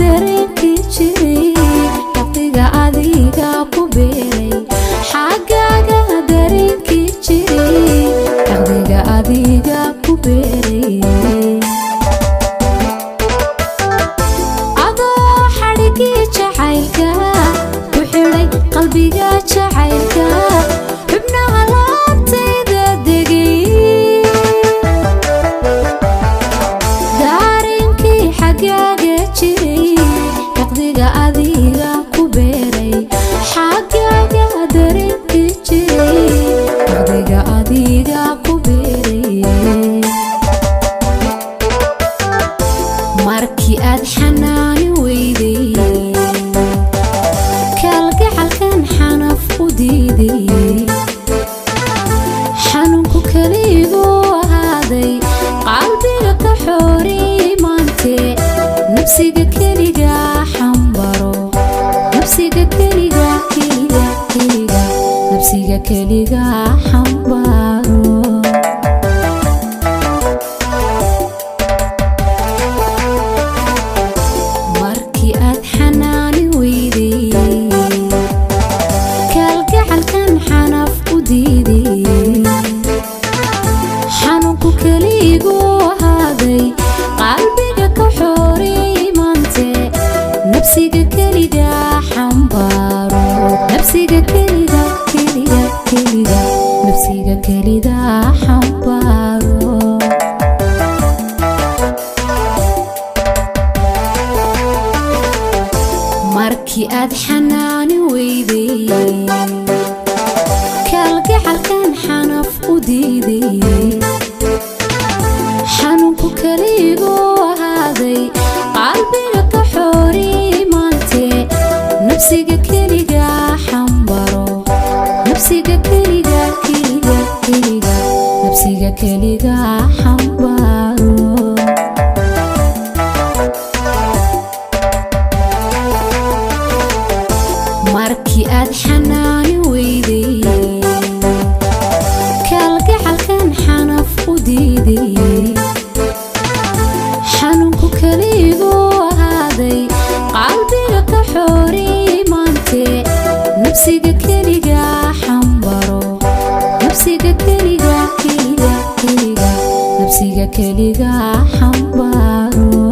dareenkii jiray waqtiga adiga adiga ku beeray xaqaaga dareenka jiray waqtiga adiga ku beeray markii aad xanaani weyday kalgacalkan xanaf u diiday xanuunku kaliigu ahaaday qalbiga ka xoori maante nafsiga keliga xambaro nafsiga keliga nafsiga keliga xambaro markii aad xanaani weyday kalgacalkan xanaf u diiday xanuunku kaliigu ahaaday qalbiga ka xoori maante nafsiga keliga xambaro nafsiga keliga nafsiga keliga xambaro markii aad xanaani weyday kalgacalkan xanaf u diiday xanuunku kaliigu ahaaday qalbiga ka xoori maante nafsiga keliga xambaro nafsiga keliga nafsiga keliga xambaro markii aad xanaani weyday kalgacalkan xanaf u diiday xanuunku kaliigu ahaaday qalbiga ka xoori maante nafsiga keliga xambaro nafsiga keliga nafsiga keliga xambaro